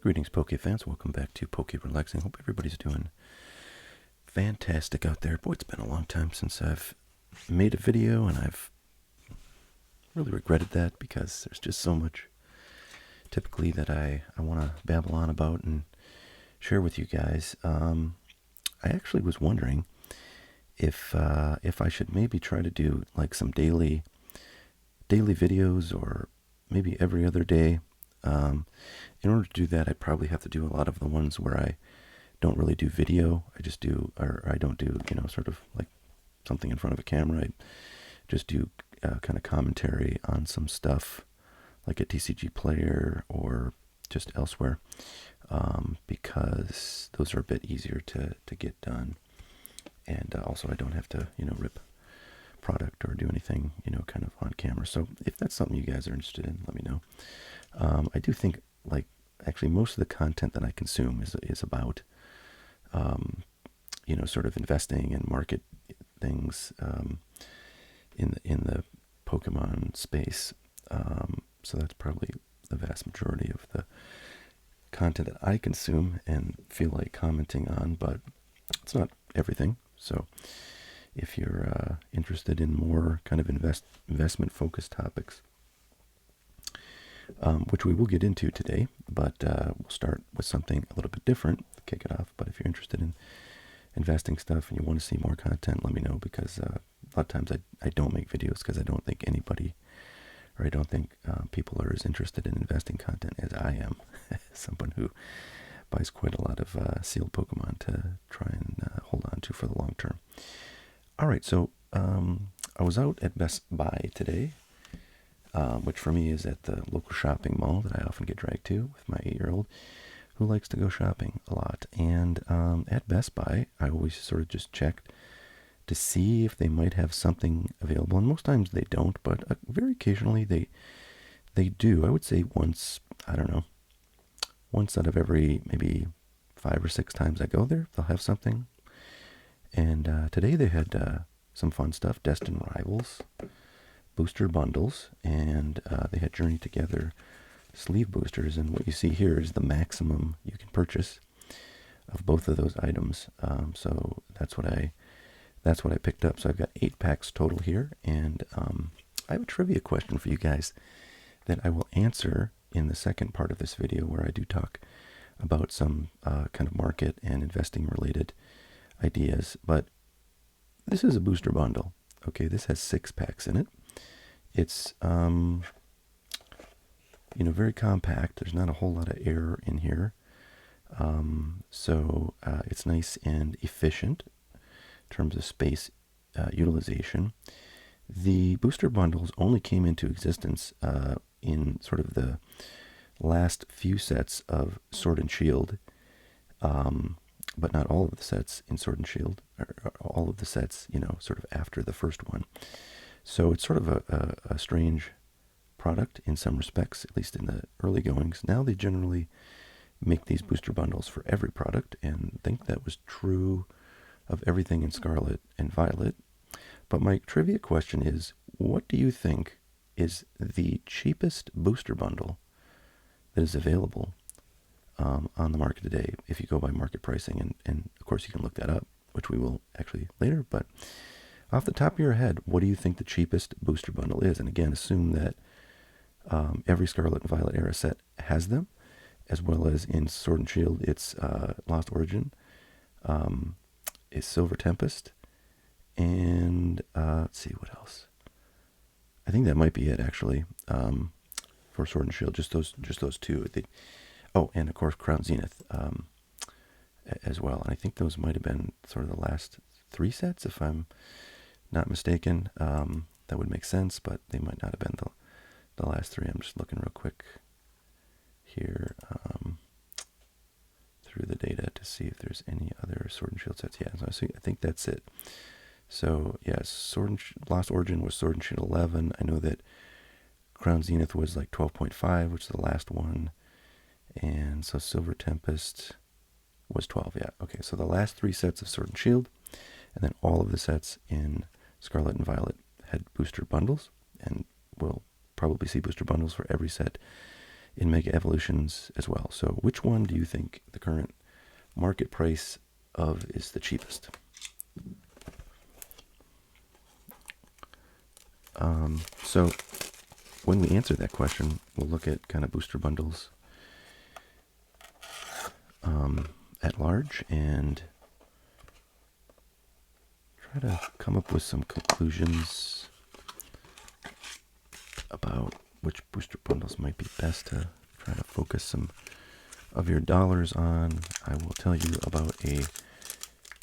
Greetings, Poke fans. Welcome back to Poke Relaxing. Hope everybody's doing fantastic out there. Boy, it's been a long time since I've made a video, and I've really regretted that because there's just so much typically that I want to babble on about and share with you guys. I actually was wondering if I should maybe try to do like some daily videos, or maybe every other day. In order to do that, I probably have to do a lot of the ones where I don't really do video. I just do, or I don't do, sort of like something in front of a camera. I just do kind of commentary on some stuff like a TCG player or just elsewhere, because those are a bit easier to get done. And also I don't have to, rip product or do anything, kind of on camera. So if that's something you guys are interested in, let me know. I do think, like, actually most of the content that I consume is about, sort of investing and market things in the Pokemon space. So that's probably the vast majority of the content that I consume and feel like commenting on, but it's not everything. So if you're interested in more kind of investment-focused topics, which we will get into today, but we'll start with something a little bit different to kick it off. But if you're interested in investing stuff and you want to see more content, let me know, because a lot of times I don't make videos because I don't think anybody, or I don't think people are as interested in investing content as I am. Someone who buys quite a lot of sealed Pokemon to try and hold on to for the long term. All right, so I was out at Best Buy today, which for me is at the local shopping mall that I often get dragged to with my 8-year-old, who likes to go shopping a lot. And at Best Buy, I always sort of just checked to see if they might have something available. And most times they don't, but very occasionally they do. I would say once out of every maybe 5 or 6 times I go there, they'll have something. And today they had some fun stuff, Destined Rivals, booster bundles, and they had Journey Together sleeve boosters. And what you see here is the maximum you can purchase of both of those items. So that's what I picked up. So I've got 8 packs total here, and I have a trivia question for you guys that I will answer in the second part of this video, where I do talk about some kind of market and investing related ideas. But this is a booster bundle. Okay, this has 6 packs in it. It's very compact. There's not a whole lot of air in here, so it's nice and efficient in terms of space utilization. The booster bundles only came into existence in sort of the last few sets of Sword and Shield, but not all of the sets in Sword and Shield, or all of the sets, sort of after the first one. So it's sort of a strange product in some respects, at least in the early goings. Now they generally make these booster bundles for every product, and I think that was true of everything in Scarlet and Violet. But my trivia question is, what do you think is the cheapest booster bundle that is available on the market today, if you go by market pricing? And of course you can look that up, which we will actually later. But off the top of your head, what do you think the cheapest booster bundle is? And again, assume that every Scarlet and Violet era set has them, as well as in Sword and Shield, it's Lost Origin, is Silver Tempest, and let's see, what else? I think that might be it, actually, for Sword and Shield, just those 2. And of course Crown Zenith as well. And I think those might have been sort of the last 3 sets, if I'm not mistaken. That would make sense, but they might not have been the last 3. I'm just looking real quick here through the data to see if there's any other Sword and Shield sets. Yeah, so I think that's it. So yes, Lost Origin was Sword and Shield 11. I know that Crown Zenith was like 12.5, which is the last one. And so Silver Tempest was 12, yeah. Okay, so the last 3 sets of Sword and Shield, and then all of the sets in Scarlet and Violet had booster bundles, and we'll probably see booster bundles for every set in Mega Evolutions as well. So which one do you think the current market price of is the cheapest? So when we answer that question, we'll look at kind of booster bundles at large and try to come up with some conclusions about which booster bundles might be best to try to focus some of your dollars on. I will tell you about a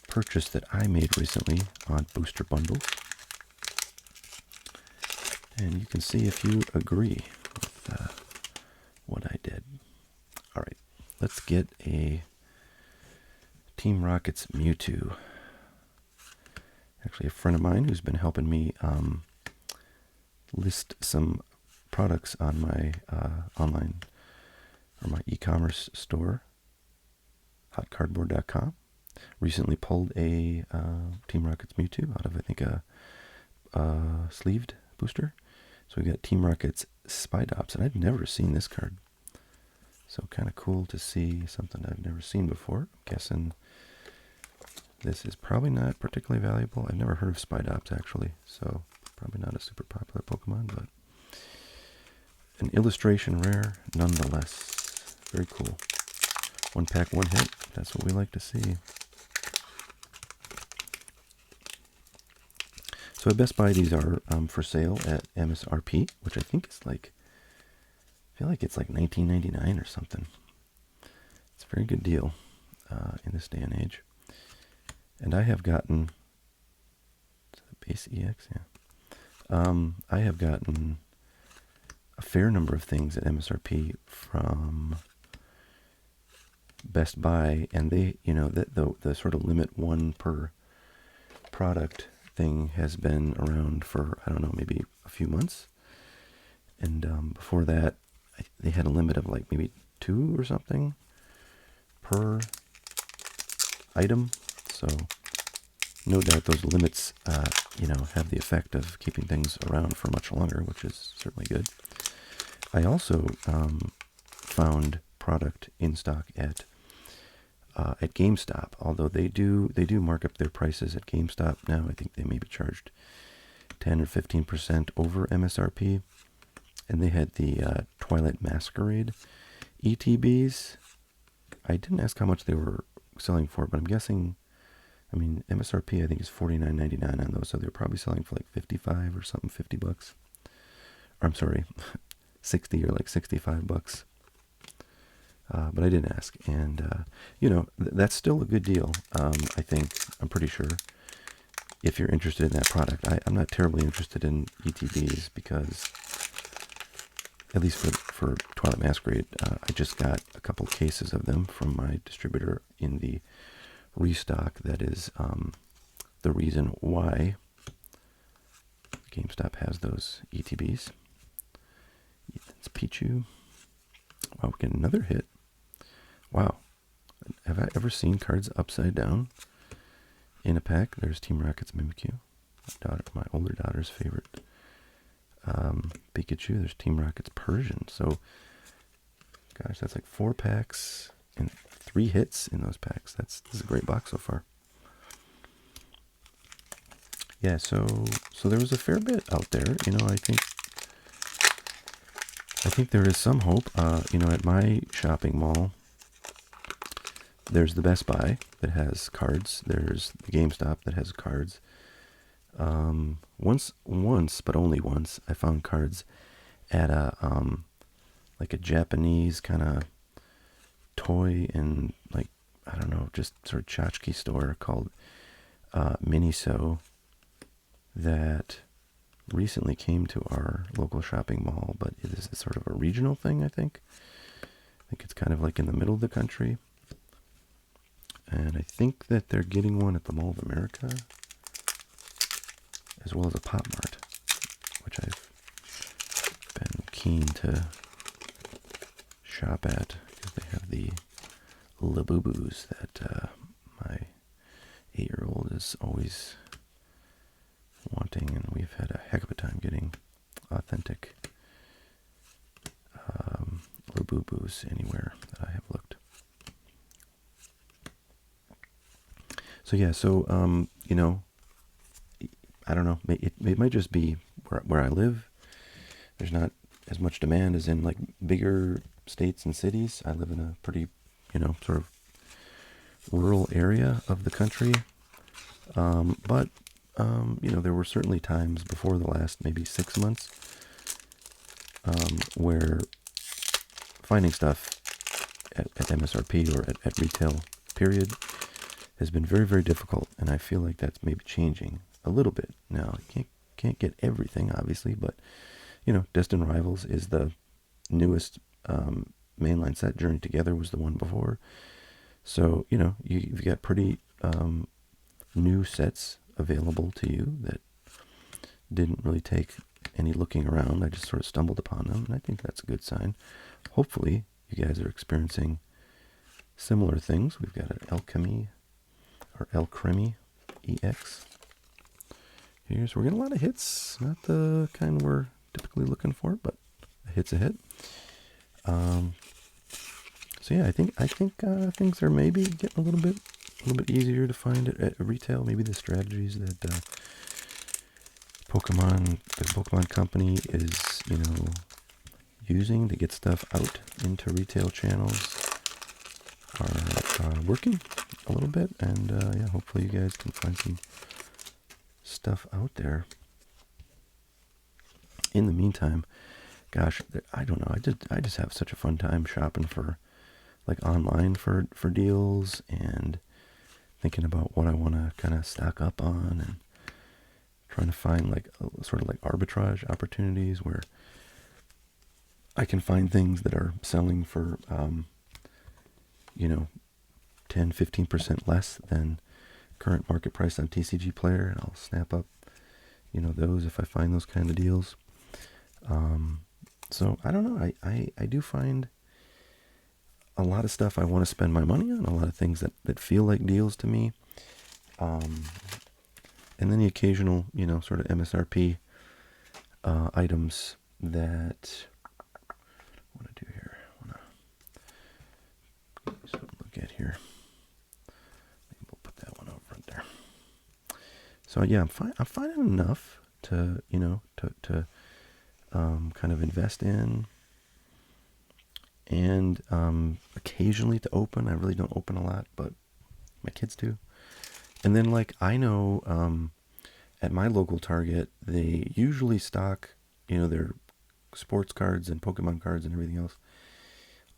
purchase that I made recently on booster bundles, and you can see if you agree with what I did. All right, let's get a Team Rocket's Mewtwo. Actually, a friend of mine who's been helping me list some products on my online or my e-commerce store, hotcardboard.com, recently pulled a Team Rocket's Mewtwo out of, I think, a sleeved booster. So we got Team Rocket's Spidops, and I've never seen this card. So kind of cool to see something I've never seen before. I'm guessing this is probably not particularly valuable. I've never heard of Spidops, actually, so probably not a super popular Pokemon, but an illustration rare nonetheless. Very cool. One pack, one hit. That's what we like to see. So at Best Buy, these are for sale at MSRP, which I think is like, I feel like it's like $19.99 or something. It's a very good deal in this day and age. And I have gotten, base EX, yeah. I have gotten a fair number of things at MSRP from Best Buy, and they, you know, the sort of limit one per product thing has been around for, I don't know, maybe a few months. And before that, they had a limit of like maybe 2 or something per item. So no doubt those limits, you know, have the effect of keeping things around for much longer, which is certainly good. I also found product in stock at GameStop, although they do mark up their prices at GameStop now. I think they maybe charged 10 or 15% over MSRP, and they had the Twilight Masquerade ETBs. I didn't ask how much they were selling for, but I'm guessing, I mean, MSRP I think is $49.99 on those, so they're probably selling for like 55 or something, $50. Or I'm sorry, 60 or like 65 bucks. But I didn't ask, and you know, that's still a good deal. I think, I'm pretty sure, if you're interested in that product. I'm not terribly interested in ETBs because, at least for Twilight Masquerade, I just got a couple cases of them from my distributor in the restock. That is the reason why GameStop has those ETBs. Ethan's Pichu. Wow, we get another hit. Wow. Have I ever seen cards upside down in a pack? There's Team Rocket's Mimikyu. My older daughter's favorite. Pikachu. There's Team Rocket's Persian. So, gosh, that's like 4 packs and 3 hits in those packs. This is a great box so far. Yeah, so there was a fair bit out there. You know, I think there is some hope. You know, at my shopping mall, there's the Best Buy that has cards. There's the GameStop that has cards. Once, but only once, I found cards at a like a Japanese kind of toy and, like, I don't know, just sort of tchotchke store called Miniso that recently came to our local shopping mall, but it is sort of a regional thing, I think. I think it's kind of like in the middle of the country. And I think that they're getting one at the Mall of America, as well as a Pop Mart, which I've been keen to shop at because they have the Labubus that my 8-year-old is always wanting, and we've had a heck of a time getting authentic boo-boos anywhere that I have looked. So yeah, so I don't know. It might just be where I live. There's not as much demand as in like bigger states and cities. I live in a pretty, sort of rural area of the country. But there were certainly times before the last maybe 6 months where finding stuff at MSRP or at retail, period, has been very, very difficult. And I feel like that's maybe changing a little bit now. You can't get everything, obviously, but Distant Rivals is the newest mainline set. Journey Together was the one before. So, you've got pretty new sets available to you that didn't really take any looking around. I just sort of stumbled upon them, and I think that's a good sign. Hopefully, you guys are experiencing similar things. We've got an Alchemy, or Alchemy EX here. So we're getting a lot of hits. Not the kind we're typically looking for, but a hit's a hit. So yeah, I think things are maybe getting a little bit easier to find at retail. Maybe the strategies that the Pokemon company is using to get stuff out into retail channels are working a little bit, and yeah, hopefully you guys can find some stuff out there. In the meantime, gosh, I don't know. I just have such a fun time shopping for online for deals and thinking about what I want to kind of stock up on and trying to find sort of arbitrage opportunities where I can find things that are selling for 10-15% less than current market price on TCG Player, and I'll snap up those if I find those kind of deals. So I don't know. I do find a lot of stuff I want to spend my money on, a lot of things that feel like deals to me. And then the occasional, sort of MSRP items that I want to do here. I want to look at here. Maybe we'll put that one over front there. So yeah, I'm finding enough to kind of invest in, and occasionally to open. I really don't open a lot, but my kids do. And then I know at my local Target, they usually stock their sports cards and Pokemon cards and everything else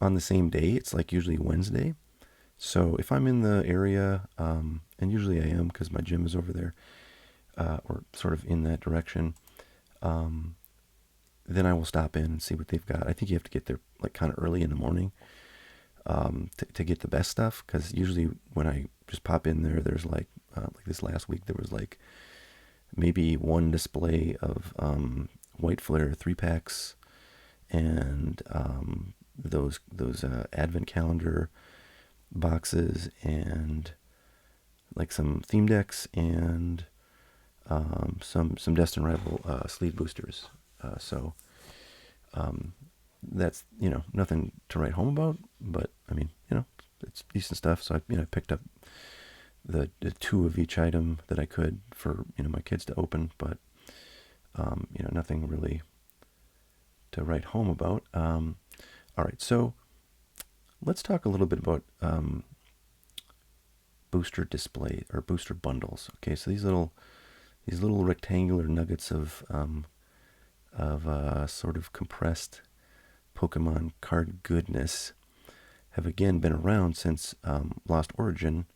on the same day. It's usually Wednesday. So if I'm in the area, and usually I am because my gym is over there, or sort of in that direction, then I will stop in and see what they've got. I think you have to get there kind of early in the morning to get the best stuff, because usually when I just pop in there, there's like this last week, there was maybe one display of White Flare 3-packs and those advent calendar boxes and some theme decks and some Destined Rival sleeve boosters. So that's nothing to write home about, but I mean it's decent stuff. So I picked up the two of each item that I could for my kids to open, but nothing really to write home about. All right, so let's talk a little bit about booster display or booster bundles. Okay, so these little rectangular nuggets of sort of compressed Pokemon card goodness have again been around since Lost Origin,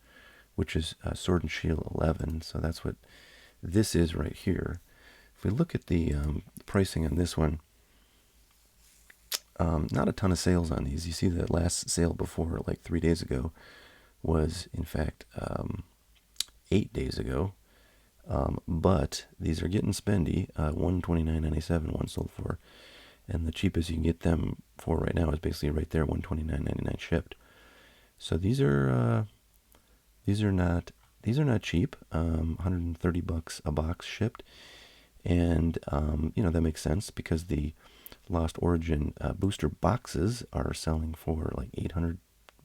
which is Sword and Shield 11. So that's what this is right here. If we look at the pricing on this one, not a ton of sales on these. You see the last sale before, 3 days ago, was in fact 8 days ago. But these are getting spendy. $129.97 one sold for, and the cheapest you can get them for right now is basically right there, $129.99 shipped. So these are not cheap. $130 a box shipped, and that makes sense because the Lost Origin booster boxes are selling for like $800.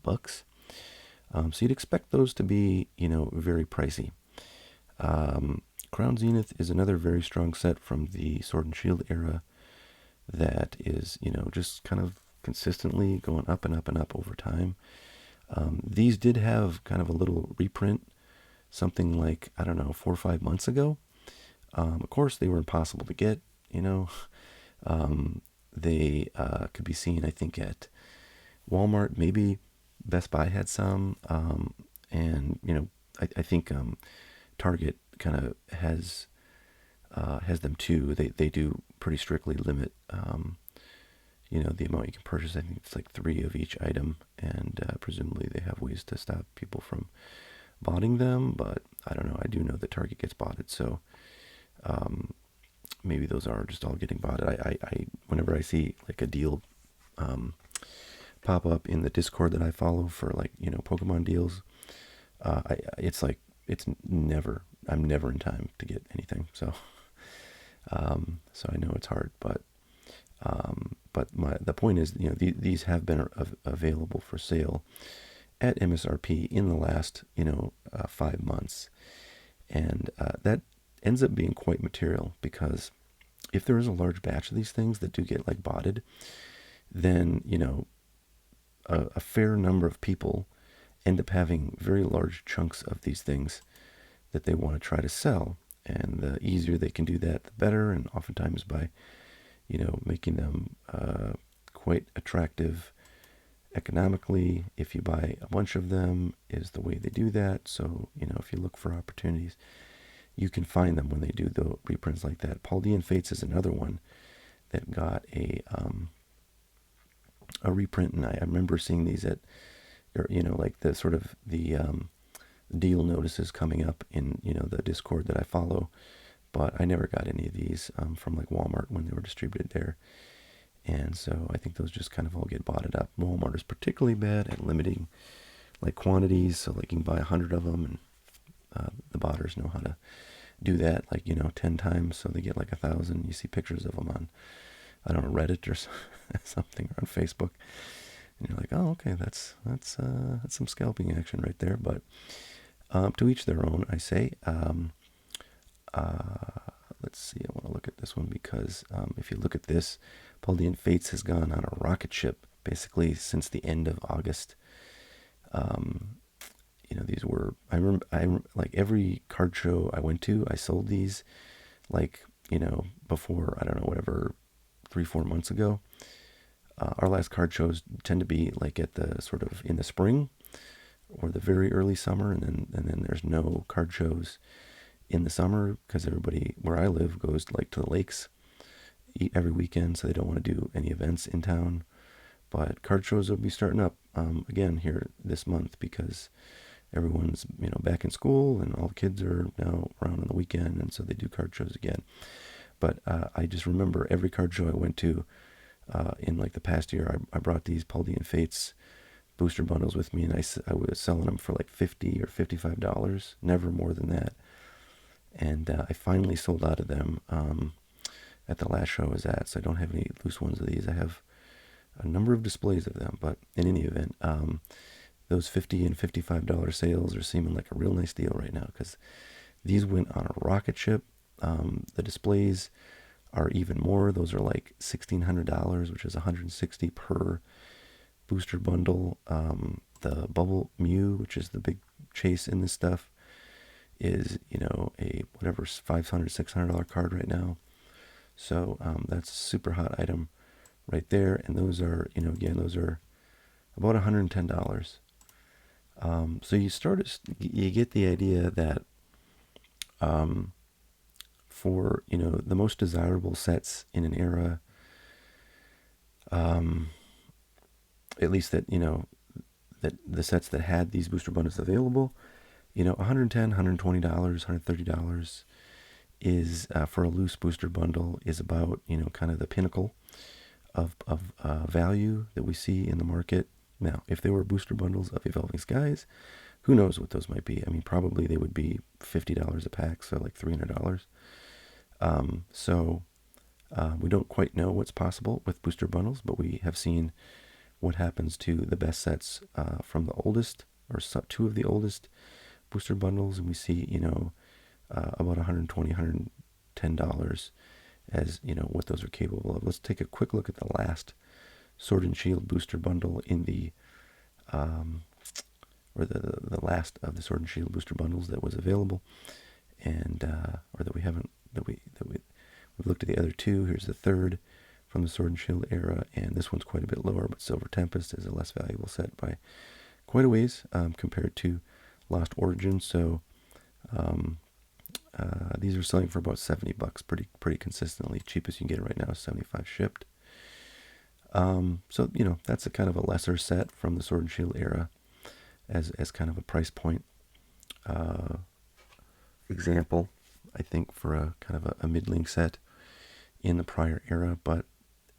So you'd expect those to be, very pricey. Crown Zenith is another very strong set from the Sword and Shield era that is, just kind of consistently going up and up and up over time. These did have kind of a little reprint, something like, I don't know, 4 or 5 months ago. Of course, they were impossible to get, you know. They could be seen, I think, at Walmart. Maybe Best Buy had some. And, I think Target kind of has them too. They do pretty strictly limit, the amount you can purchase. I think it's like 3 of each item, and presumably they have ways to stop people from botting them. But I don't know. I do know that Target gets botted, so maybe those are just all getting botted. I whenever I see like a deal pop up in the Discord that I follow for like Pokemon deals, I'm never in time to get anything. So so I know it's hard, but the point is, these have been available for sale at MSRP in the last 5 months, and that ends up being quite material, because if there is a large batch of these things that do get like botted, then a fair number of people end up having very large chunks of these things that they want to try to sell. And the easier they can do that, the better. And oftentimes by, making them quite attractive economically, if you buy a bunch of them, is the way they do that. So, if you look for opportunities, you can find them when they do the reprints like that. Paldean Fates is another one that got a reprint, and I remember seeing these at, like the sort of the deal notices coming up in the Discord that I follow, but I never got any of these from like Walmart when they were distributed there, and so I think those just kind of all get botted up. Walmart is particularly bad at limiting like quantities, so like you can buy 100 of them, and the botters know how to do that, like 10 times, so they get like 1,000. You see pictures of them on, I don't know, Reddit or something, or on Facebook, and you're like, oh, okay, that's some scalping action right there. But to each their own, I say. Let's see, I want to look at this one, because if you look at this, Paldean Fates has gone on a rocket ship basically since the end of August. These were, I remember, like every card show I went to, I sold these, like, before, I don't know, whatever, 3-4 months ago. Our last card shows tend to be like at the sort of in the spring or the very early summer, and then there's no card shows in the summer, because everybody where I live goes like to the lakes every weekend, so they don't want to do any events in town. But card shows will be starting up again here this month, because everyone's back in school, and all the kids are now around on the weekend, and so they do card shows again. But I just remember every card show I went to in like the past year, I brought these Paldean Fates booster bundles with me, and I was selling them for like $50 or $55, never more than that. And I finally sold out of them at the last show I was at, so I don't have any loose ones of these. I have a number of displays of them, but in any event, those $50 and $55 sales are seeming like a real nice deal right now, because these went on a rocket ship. The displays are even more. Those are like $1,600, which is $160 per booster bundle. The Bubble Mew, which is the big chase in this stuff, is a whatever $500, $600 card right now. So that's a super hot item right there. And those are again, those are about $110. So you get the idea that for the most desirable sets in an era, at least that that the sets that had these booster bundles available, $110, $120, $130 is for a loose booster bundle is about kind of the pinnacle of value that we see in the market. Now, if there were booster bundles of Evolving Skies, who knows what those might be? I mean, probably they would be $50 a pack, so like $300. So We don't quite know what's possible with booster bundles, but we have seen what happens to the best sets from the oldest, or two of the oldest booster bundles, and we see, about $120, $110 as, what those are capable of. Let's take a quick look at the last Sword and Shield booster bundle in the, or the last of the Sword and Shield booster bundles that was available, and or that we haven't, we've looked at the other two. Here's the third from the Sword and Shield era, and this one's quite a bit lower, but Silver Tempest is a less valuable set by quite a ways compared to Lost Origin. So these are selling for about $70, pretty consistently. Cheapest you can get it right now is $75 shipped. So that's a kind of a lesser set from the Sword and Shield era, as kind of a price point example, I think, for a kind of a middling set in the prior era. But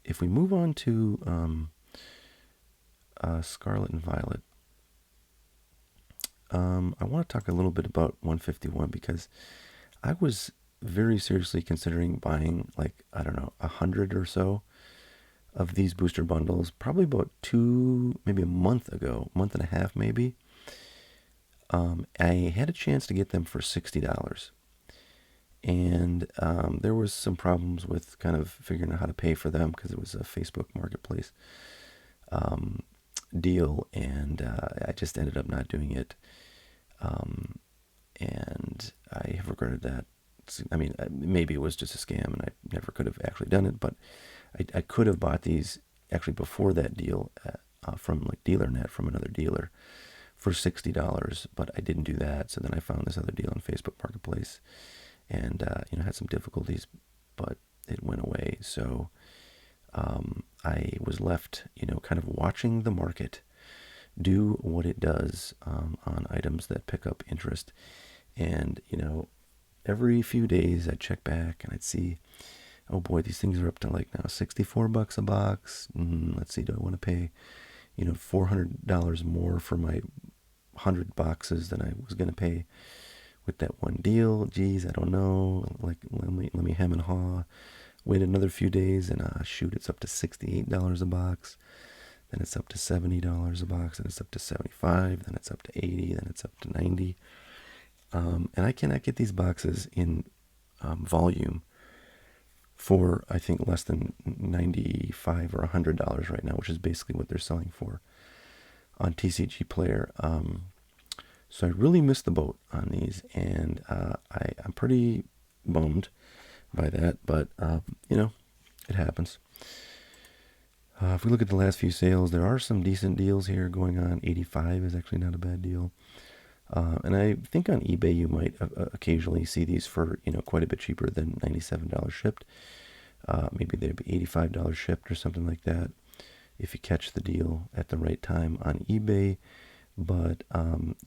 if we move on to Scarlet and Violet, I want to talk a little bit about 151, because I was very seriously considering buying, like, I don't know, 100 or so of these booster bundles, probably about maybe a month ago, month and a half maybe. I had a chance to get them for $60. And there was some problems with kind of figuring out how to pay for them, because it was a Facebook Marketplace deal, and I just ended up not doing it. And I have regretted that. I mean, maybe it was just a scam, and I never could have actually done it, but I could have bought these actually before that deal from like DealerNet, from another dealer, for $60, but I didn't do that. So then I found this other deal on Facebook Marketplace, and had some difficulties, but it went away. So I was left, kind of watching the market do what it does on items that pick up interest. And every few days I'd check back and I'd see, oh boy, these things are up to like now $64 a box. Let's see, do I want to pay $400 more for my 100 boxes than I was going to pay with that one deal? Geez, I don't know. Like, let me hem and haw. Wait another few days, and shoot, it's up to $68 a box. Then it's up to $70 a box, and it's up to $75. Then it's up to $80. Then it's up to $90. And I cannot get these boxes in volume for, I think, less than $95 or $100 right now, which is basically what they're selling for on TCG Player. So I really missed the boat on these, and I'm pretty bummed by that, but it happens. If we look at the last few sales, there are some decent deals here going on. 85 is actually not a bad deal. And I think on eBay you might occasionally see these for quite a bit cheaper than $97 shipped. Maybe they'd be $85 shipped or something like that, if you catch the deal at the right time on eBay. But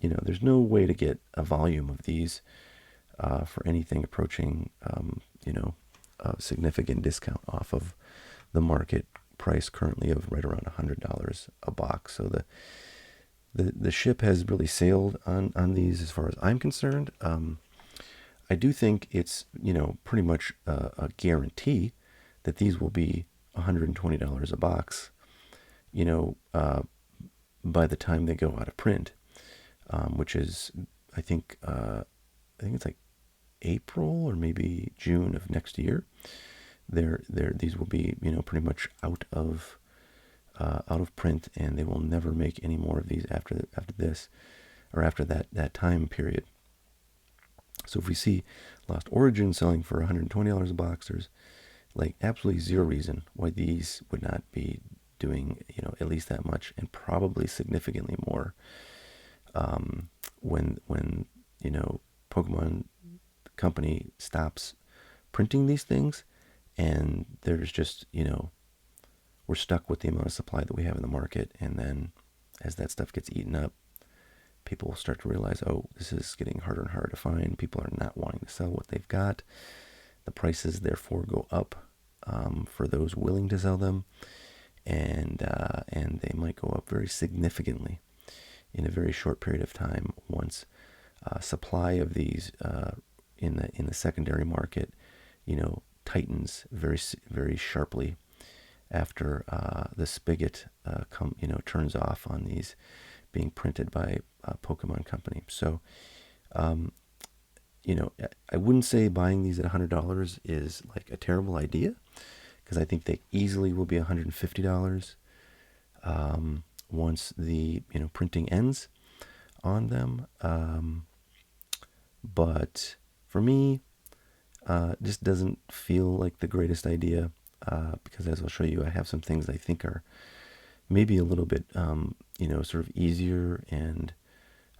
there's no way to get a volume of these for anything approaching a significant discount off of the market price currently of right around $100 a box. So the ship has really sailed on these as far as I'm concerned. I do think it's pretty much a guarantee that these will be $120 a box by the time they go out of print, which is I think it's like April or maybe June of next year. These will be pretty much out of print, and they will never make any more of these after this, or after that time period. So if we see Lost Origin selling for $120 a box, there's like absolutely zero reason why these would not be doing at least that much, and probably significantly more when Pokemon Company stops printing these things, and there's just we're stuck with the amount of supply that we have in the market. And then as that stuff gets eaten up, people will start to realize, oh, this is getting harder and harder to find. People are not wanting to sell what they've got. The prices therefore go up for those willing to sell them, and they might go up very significantly in a very short period of time once supply of these in the secondary market tightens very sharply after the spigot turns off on these being printed by Pokemon Company. So I wouldn't say buying these at $100 is like a terrible idea, because I think they easily will be $150 once the printing ends on them. But for me, just doesn't feel like the greatest idea, because as I'll show you, I have some things I think are maybe a little bit sort of easier, and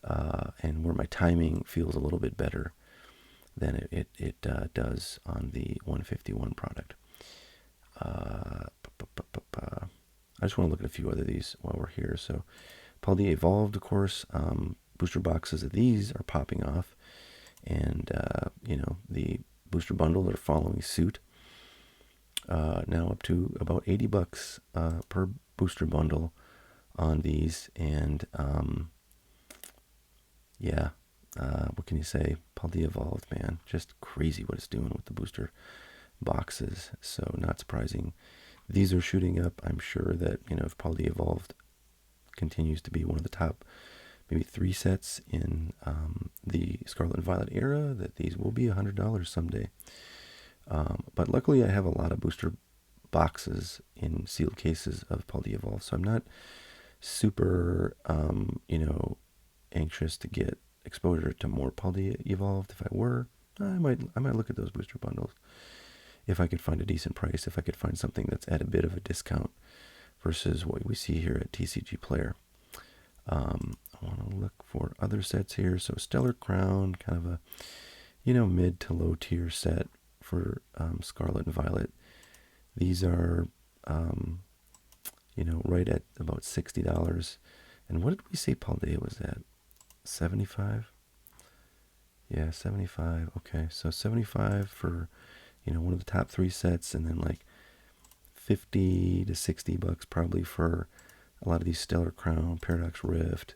where my timing feels a little bit better than it does on the 151 product. I just want to look at a few other of these while we're here. So Paldea Evolved, of course, booster boxes of these are popping off, and the booster bundle are following suit. Now up to about $80 per booster bundle on these, and what can you say? Paldea Evolved, man, just crazy what it's doing with the booster boxes. So not surprising these are shooting up. I'm sure that if Paldea Evolved continues to be one of the top maybe 3 sets in the Scarlet and Violet era, that these will be $100 someday. But luckily I have a lot of booster boxes in sealed cases of Paldea Evolved, so I'm not super anxious to get exposure to more Paldea Evolved. If I were, I might look at those booster bundles if I could find a decent price, if I could find something that's at a bit of a discount versus what we see here at TCG Player. I want to look for other sets here. So Stellar Crown, kind of a mid to low tier set for Scarlet and Violet. These are right at about $60. And what did we say Paldea was at? 75? Yeah, 75. Okay, so 75 for one of the top 3 sets, and then like 50 to $60 probably for a lot of these Stellar Crown, Paradox Rift,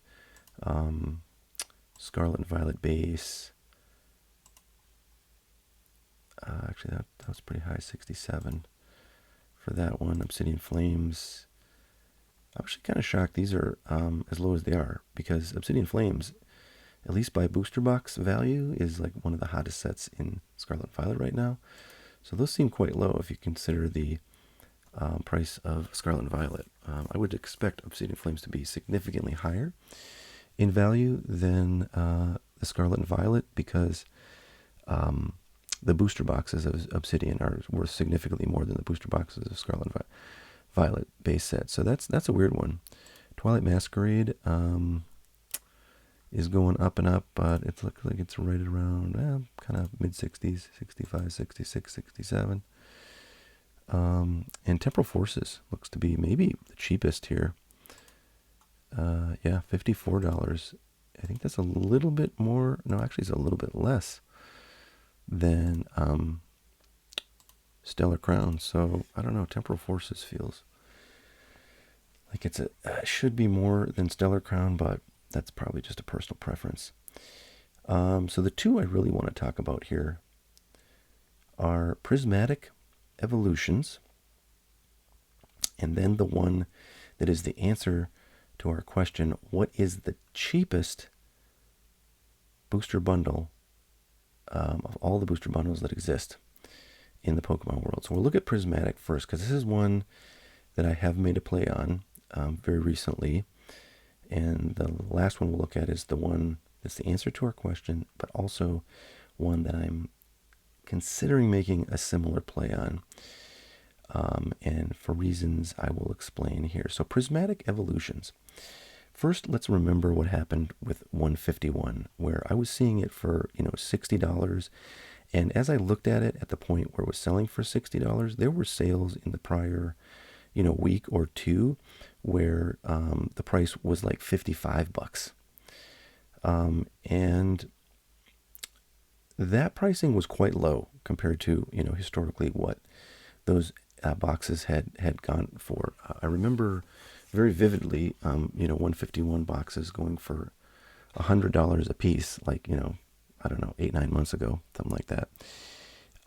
Scarlet and Violet base. Actually, that was pretty high, 67 for that one. Obsidian Flames. I'm actually kind of shocked these are as low as they are, because Obsidian Flames, at least by booster box value, is like one of the hottest sets in Scarlet and Violet right now. So those seem quite low if you consider the price of Scarlet and Violet. I would expect Obsidian Flames to be significantly higher in value than the Scarlet and Violet, because the booster boxes of Obsidian are worth significantly more than the booster boxes of Scarlet and Violet base set. So that's a weird one. Twilight Masquerade is going up and up, but it looks like it's right around kind of mid-60s, 65, 66, 67. And Temporal Forces looks to be maybe the cheapest here. Yeah, $54. I think that's a little bit more. No, actually, it's a little bit less than Stellar Crown. So I don't know. Temporal Forces feels like it's should be more than Stellar Crown, but that's probably just a personal preference. So the two I really want to talk about here are Prismatic Evolutions, and then the one that is the answer to our question, what is the cheapest booster bundle of all the booster bundles that exist in the Pokemon world? So we'll look at Prismatic first, because this is one that I have made a play on very recently. And the last one we'll look at is the one that's the answer to our question, but also one that I'm considering making a similar play on. And for reasons I will explain here. So Prismatic Evolutions. First, let's remember what happened with 151, where I was seeing it for, $60. And as I looked at it at the point where it was selling for $60, there were sales in the prior, week or two where the price was like $55. And that pricing was quite low compared to, historically what those boxes had gone for. I remember very vividly, 151 boxes going for $100 a piece, like, I don't know, 8-9 months ago, something like that.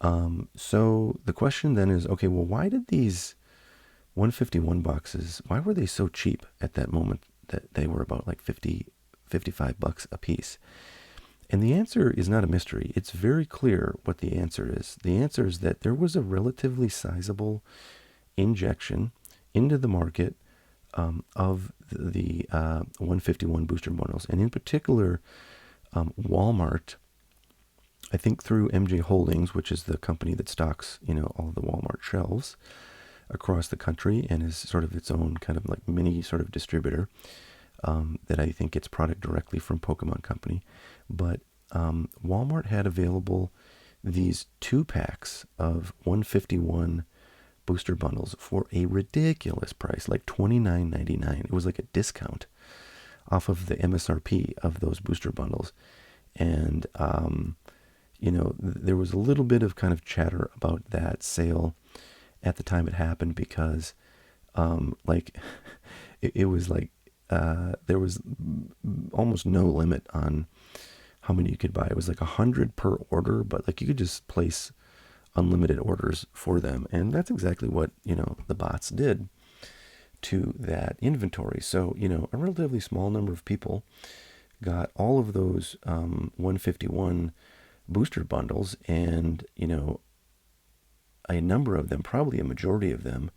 So the question then is, okay, well, why did these 151 boxes, why were they so cheap at that moment that they were about like 50, 55 bucks a piece? And the answer is not a mystery. It's very clear what the answer is. The answer is that there was a relatively sizable injection into the market of the 151 booster bundles. And in particular, Walmart, I think through MJ Holdings, which is the company that stocks, all of the Walmart shelves across the country and is sort of its own kind of like mini sort of distributor, that I think gets product directly from Pokemon Company. But Walmart had available these 2 packs of 151 booster bundles for a ridiculous price, like $29.99. It was like a discount off of the MSRP of those booster bundles. And, there was a little bit of kind of chatter about that sale at the time it happened because, like, it was like, there was almost no limit on how many you could buy. It was like 100 per order, but like you could just place unlimited orders for them. And that's exactly what, the bots did to that inventory. So, a relatively small number of people got all of those 151 booster bundles, and, a number of them, probably a majority of them,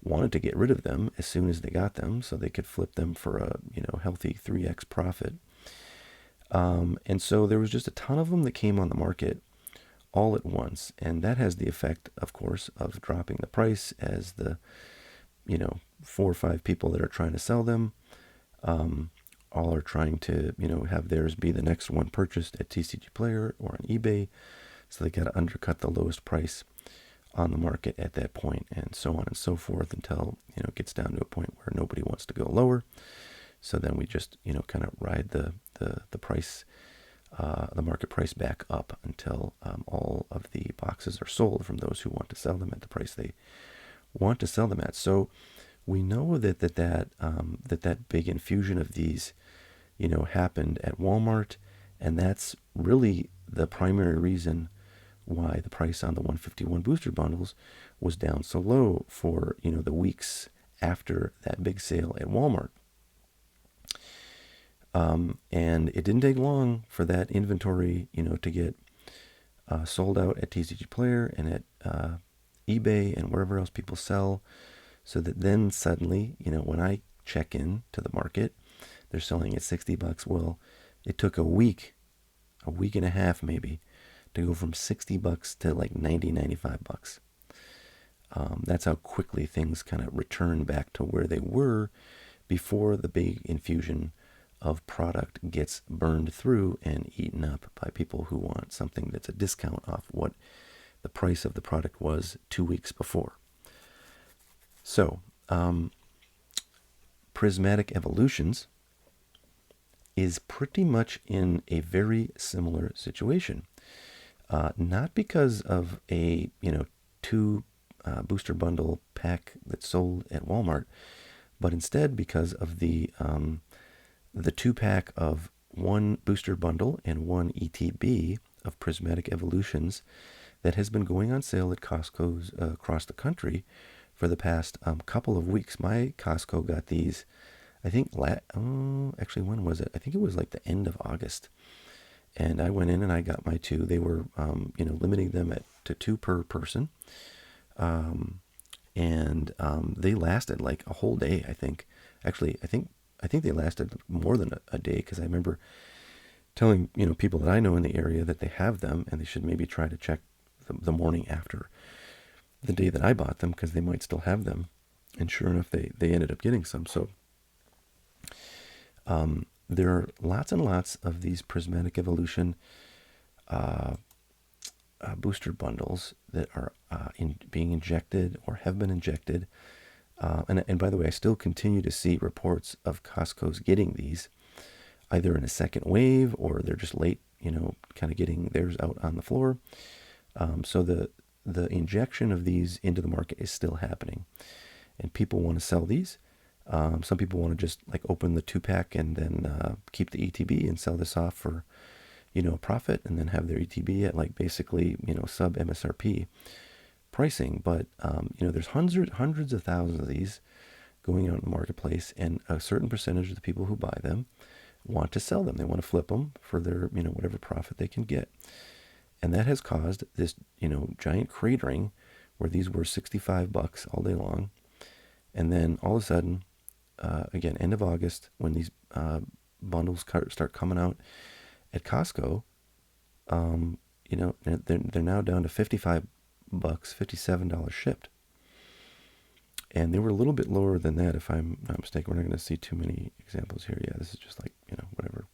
wanted to get rid of them as soon as they got them so they could flip them for a, healthy 3x profit. And so there was just a ton of them that came on the market all at once. And that has the effect, of course, of dropping the price as the, 4 or 5 people that are trying to sell them, all are trying to, have theirs be the next one purchased at TCG Player or on eBay. So they got to undercut the lowest price on the market at that point, and so on and so forth until, it gets down to a point where nobody wants to go lower. So then we just, kind of ride the price, the market price back up until all of the boxes are sold from those who want to sell them at the price they want to sell them at. So we know that big infusion of these, happened at Walmart, and that's really the primary reason why the price on the 151 booster bundles was down so low for, the weeks after that big sale at Walmart. And it didn't take long for that inventory, to get sold out at TCG Player and at eBay and wherever else people sell. So that then suddenly, when I check in to the market, they're selling at 60 bucks. Well, it took a week and a half maybe, to go from 60 bucks to like 90, 95 bucks. That's how quickly things kind of return back to where they were before the big infusion of product gets burned through and eaten up by people who want something that's a discount off what the price of the product was 2 weeks before. So, Prismatic Evolutions is pretty much in a very similar situation. Not because of a, 2 booster bundle pack that's sold at Walmart, but instead because of the 2-pack of 1 booster bundle and 1 ETB of Prismatic Evolutions that has been going on sale at Costco's across the country for the past couple of weeks. My Costco got these, I think, actually, when was it? I think it was like the end of August. And I went in and I got my 2. They were, limiting them to 2 per person. And they lasted like a whole day, I think. Actually, I think they lasted more than a day, because I remember telling, people that I know in the area that they have them and they should maybe try to check the morning after the day that I bought them, because they might still have them. And sure enough, they ended up getting some. So there are lots and lots of these Prismatic Evolution booster bundles that are being injected or have been injected. And by the way, I still continue to see reports of Costco's getting these, either in a second wave or they're just late, kind of getting theirs out on the floor. So the injection of these into the market is still happening, and people want to sell these. Some people want to just like open the 2-pack and then keep the ETB and sell this off for, a profit and then have their ETB at like basically, sub MSRP pricing. But, there's hundreds of thousands of these going out in the marketplace, and a certain percentage of the people who buy them want to sell them. They want to flip them for their, whatever profit they can get. And that has caused this, giant cratering where these were $65 all day long. And then all of a sudden, again, end of August, when these bundles start coming out at Costco, they're now down to $55, $57 shipped. And they were a little bit lower than that, if I'm not mistaken. We're not going to see too many examples here. Yeah, this is just like, whatever,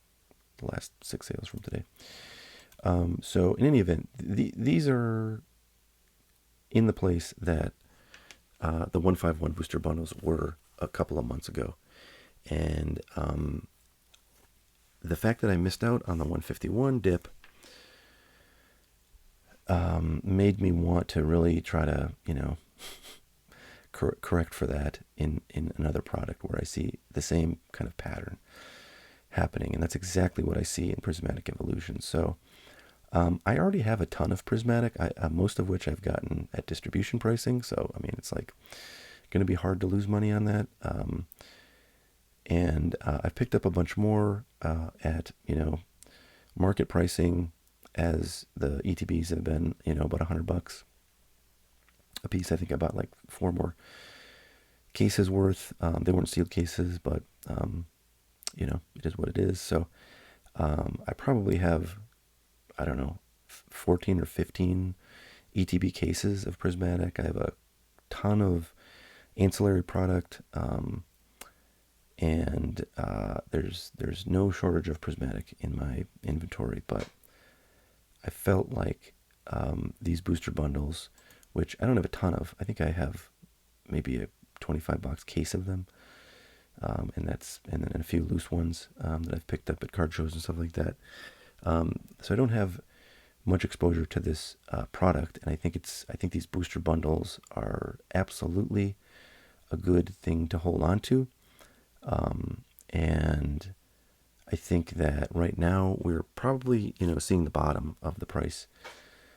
the last 6 sales from today. So in any event, these are in the place that the 151 booster bundles were a couple of months ago. And the fact that I missed out on the 151 dip made me want to really try to, correct for that in another product where I see the same kind of pattern happening. And that's exactly what I see in Prismatic Evolution. So I already have a ton of Prismatic, most of which I've gotten at distribution pricing. So, I mean, it's like going to be hard to lose money on that. And I've picked up a bunch more at, market pricing, as the ETBs have been, about $100 a piece. I think I bought like 4 more cases worth. They weren't sealed cases, but, it is what it is. So I probably have, I don't know, 14 or 15 ETB cases of Prismatic. I have a ton of ancillary product, and there's no shortage of Prismatic in my inventory. But I felt like these booster bundles, which I don't have a ton of. I think I have maybe a $25 case of them, and then a few loose ones that I've picked up at card shows and stuff like that. So I don't have much exposure to this product, and I think these booster bundles are absolutely a good thing to hold on to. And I think that right now we're probably, seeing the bottom of the price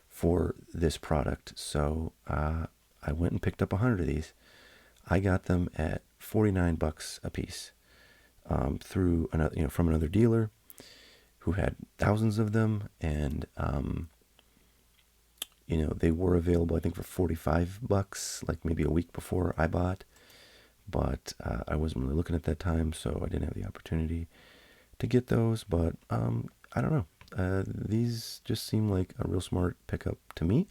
for this product. So I went and picked up 100 of these. I got them at $49 a piece through another, from another dealer who had thousands of them, and they were available, I think, for $45, like maybe a week before I bought. But I wasn't really looking at that time, so I didn't have the opportunity to get those. But I don't know. These just seem like a real smart pickup to me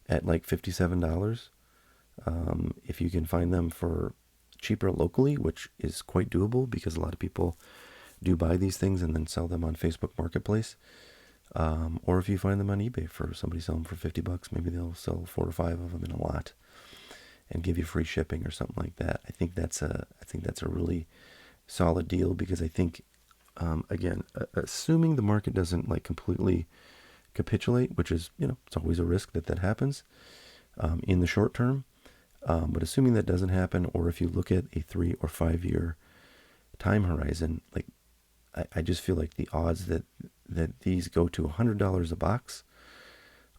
at like $57. If you can find them for cheaper locally, which is quite doable because a lot of people do buy these things and then sell them on Facebook Marketplace. Or if you find them on eBay for somebody selling them for $50, maybe they'll sell 4 or 5 of them in a lot and give you free shipping or something like that. I think that's a really solid deal, because I think, again, assuming the market doesn't like completely capitulate, which is, it's always a risk that happens in the short term. But assuming that doesn't happen, or if you look at a 3 or 5 year time horizon, like I just feel like the odds that these go to $100 a box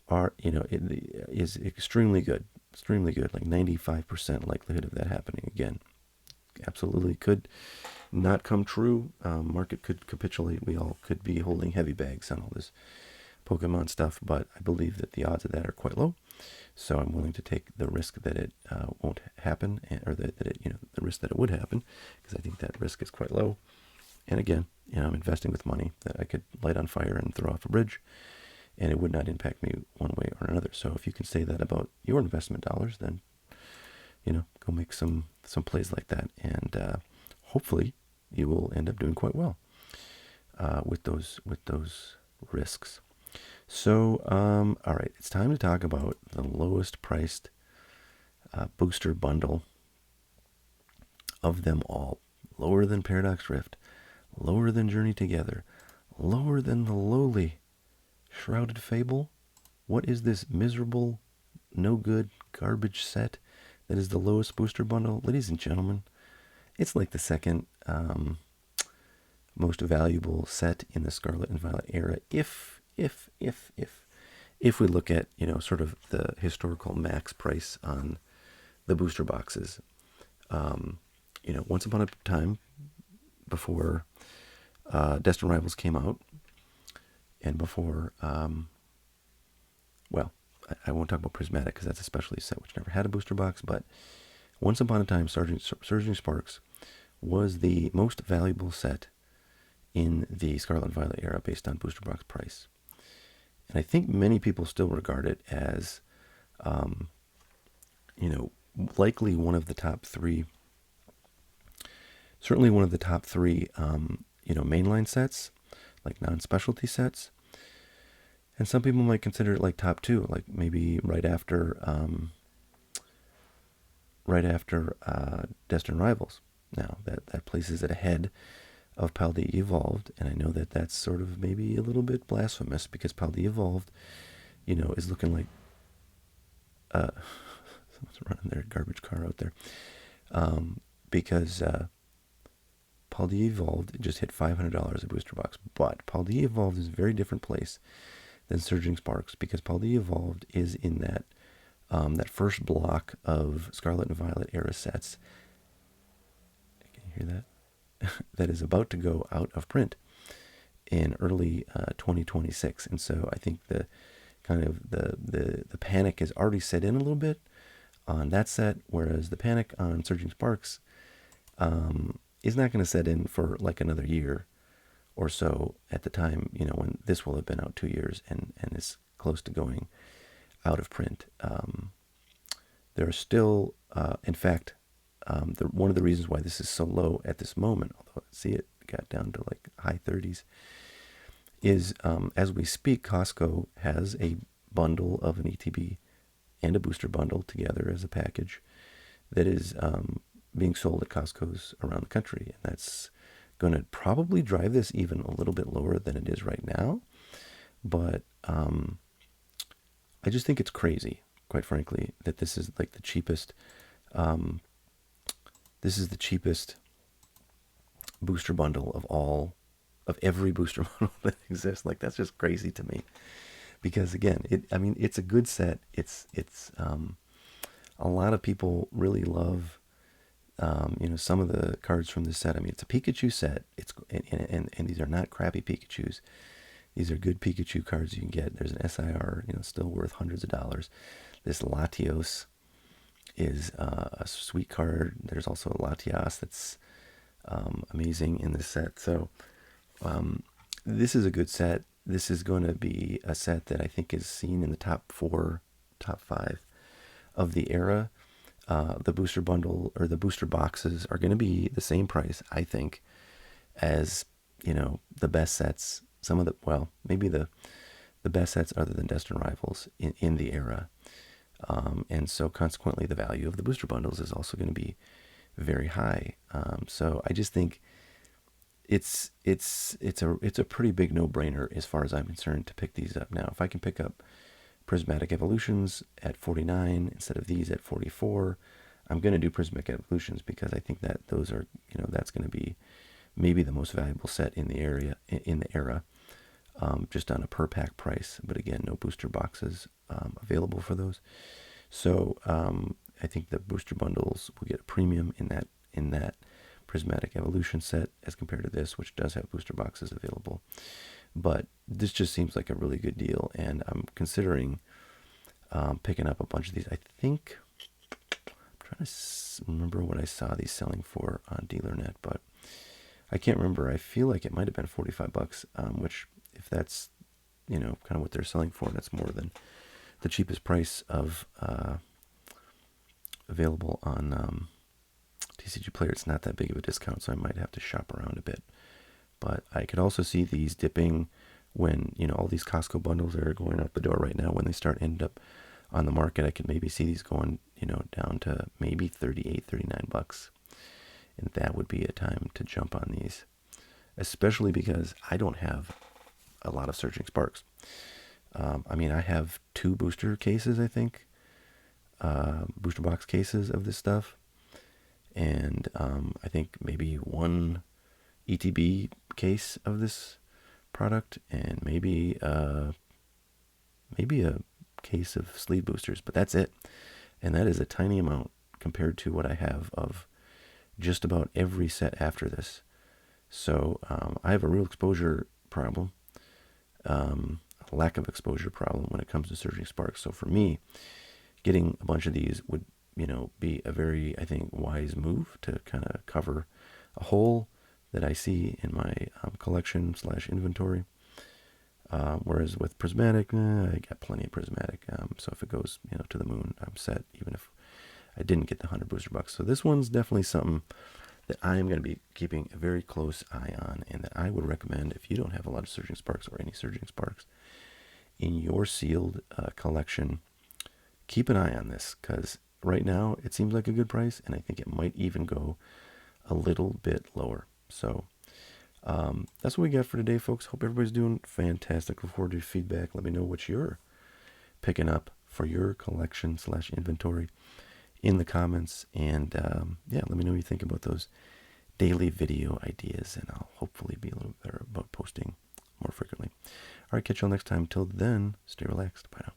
are, is extremely good, like 95% likelihood of that happening again. Absolutely could not come true. Market could capitulate. We all could be holding heavy bags on all this Pokemon stuff, but I believe that the odds of that are quite low. So I'm willing to take the risk that it won't happen, or that it, the risk that it would happen, because I think that risk is quite low. And again, I'm investing with money that I could light on fire and throw off a bridge, and it would not impact me one way or another. So if you can say that about your investment dollars, then, go make some plays like that, and hopefully you will end up doing quite well with those risks. So, all right, it's time to talk about the lowest priced booster bundle of them all. Lower than Paradox Rift, lower than Journey Together, lower than the lowly Shrouded Fable. What is this miserable, no good, garbage set that is the lowest booster bundle? Ladies and gentlemen, it's like the second most valuable set in the Scarlet and Violet era, if we look at, sort of the historical max price on the booster boxes. Once upon a time, before Destined Rivals came out, and before, well, I won't talk about Prismatic because that's a specialty set which never had a booster box, but once upon a time, Surging Sparks was the most valuable set in the Scarlet and Violet era based on booster box price. And I think many people still regard it as, likely one of the top three, certainly one of the top three, mainline sets, like non-specialty sets. And some people might consider it like top two, like maybe right after Destined Rivals. Now that places it ahead of Paldea Evolved, and I know that that's sort of maybe a little bit blasphemous because Paldea Evolved, is looking like someone's running their garbage car out there, because Paldea Evolved just hit $500 a booster box, but Paldea Evolved is a very different place than Surging Sparks because Paldea Evolved is in that first block of Scarlet and Violet era sets. Can you hear that? That is about to go out of print in early 2026, and so I think the panic has already set in a little bit on that set, whereas the panic on Surging Sparks is not going to set in for like another year or so at the time, when this will have been out 2 years and is close to going out of print. There are still, in fact, one of the reasons why this is so low at this moment, although see it got down to like high 30s, is as we speak, Costco has a bundle of an ETB and a booster bundle together as a package that is being sold at Costco's around the country. And that's going to probably drive this even a little bit lower than it is right now. But I just think it's crazy, quite frankly, that this is like the cheapest. This is the cheapest booster bundle of every booster bundle that exists. Like, that's just crazy to me. Because again, it's a good set. It's a lot of people really love, some of the cards from this set. I mean, it's a Pikachu set. And these are not crappy Pikachus. These are good Pikachu cards you can get. There's an SIR, still worth hundreds of dollars. This Latios is a sweet card. There's also a Latias that's amazing in this set. So this is a good set. This is going to be a set that I think is seen in the top 5 of the era. The booster bundle or the booster boxes are going to be the same price, I think, as the best sets. Maybe the best sets other than Destined Rivals in the era. And so consequently, the value of the booster bundles is also going to be very high. So I just think it's a pretty big no-brainer as far as I'm concerned to pick these up. Now, if I can pick up Prismatic Evolutions at 49 instead of these at 44, I'm going to do Prismatic Evolutions because I think that those are, that's going to be maybe the most valuable set in the era, just on a per pack price. But again, no booster boxes available for those. So I think the booster bundles will get a premium in that Prismatic Evolution set as compared to this, which does have booster boxes available. But this just seems like a really good deal, and I'm considering picking up a bunch of these. I think I'm trying to remember what I saw these selling for on DealerNet, but I can't remember. I feel like it might have been $45, which, if that's kind of what they're selling for, that's more than the cheapest price of available on TCG Player. It's not that big of a discount, so I might have to shop around a bit. But I could also see these dipping when, all these Costco bundles are going out the door right now. When they end up on the market, I could maybe see these going, down to maybe $38, $39. And that would be a time to jump on these, especially because I don't have a lot of Surging Sparks. I have 2 booster cases, I think, booster box cases of this stuff. And I think maybe one ETB case of this product, and maybe a case of sleeve boosters, but that's it. And that is a tiny amount compared to what I have of just about every set after this. So I have a real exposure problem, a lack of exposure problem when it comes to surging sparks. So for me, getting a bunch of these would, be a very, I think, wise move to kind of cover a hole that I see in my collection / inventory. Whereas with prismatic, I got plenty of prismatic. So if it goes, to the moon, I'm set, even if I didn't get the 100 booster bucks. So this one's definitely something that I am going to be keeping a very close eye on, and that I would recommend if you don't have a lot of surging sparks or any surging sparks in your sealed collection. Keep an eye on this, because right now it seems like a good price, and I think it might even go a little bit lower. So that's what we got for today, folks. Hope everybody's doing fantastic. Look forward to your feedback. Let me know what you're picking up for your collection / inventory in the comments. And let me know what you think about those daily video ideas, and I'll hopefully be a little better about posting more frequently. All right, catch y'all next time. Till then, stay relaxed. Bye now.